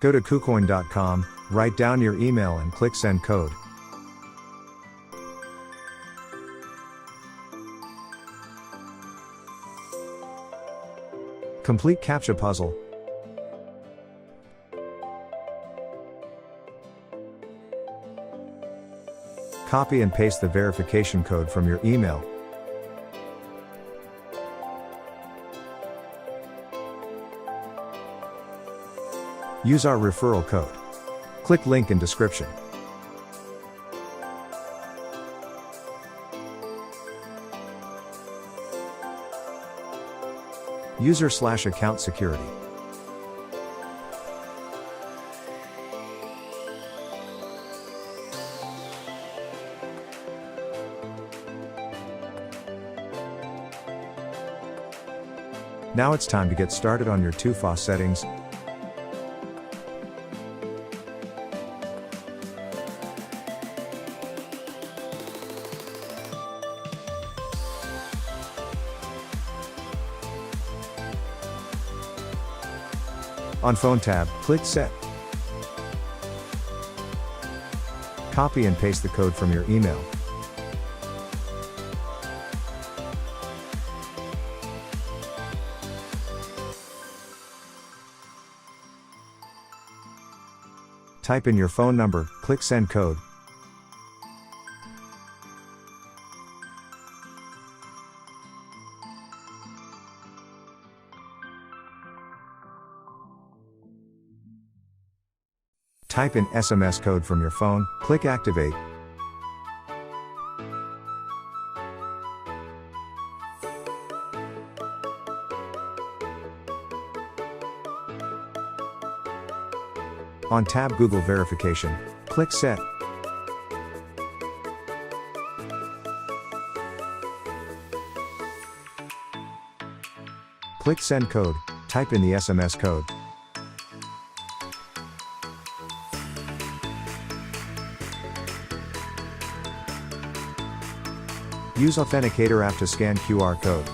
Go to Kucoin.com, write down your email and click Send Code. Complete CAPTCHA puzzle. Copy and paste the verification code from your email. Use our referral code. Click link in description. User/account security. Now it's time to get started on your 2FA settings. On Phone tab, click Set. Copy and paste the code from your email. Type in your phone number, click Send Code. Type in SMS code from your phone, click Activate. On tab Google Verification, click Set. Click Send Code, type in the SMS code. Use Authenticator app to scan QR code.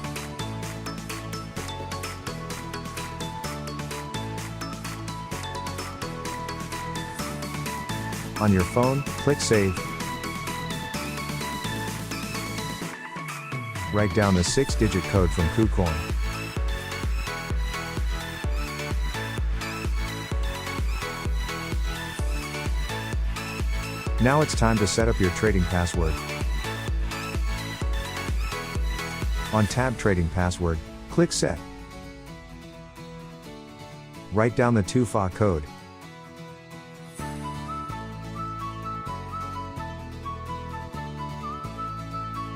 On your phone, click Save. Write down the 6-digit code from Kucoin. Now it's time to set up your trading password. On tab Trading Password, click Set. Write down the 2FA code.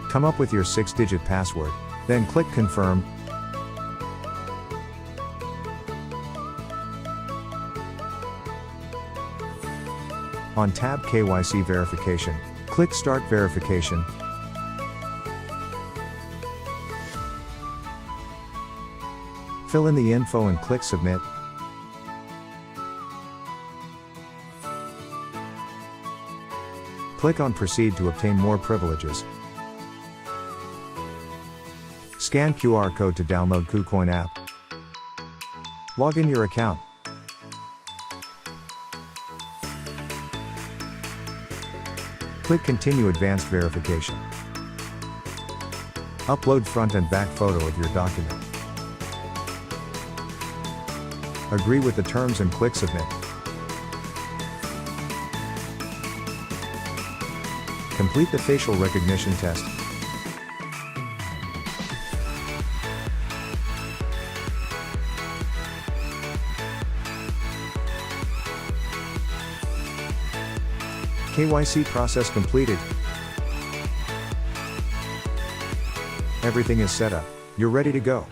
Come up with your 6-digit password, then click Confirm. On tab KYC Verification, click Start Verification. Fill in the info and click Submit. Click on Proceed to obtain more privileges. Scan QR code to download Kucoin app. Log in your account. Click Continue Advanced Verification. Upload front and back photo of your document. Agree with the terms and click Submit. Complete the facial recognition test. KYC process completed. Everything is set up. You're ready to go.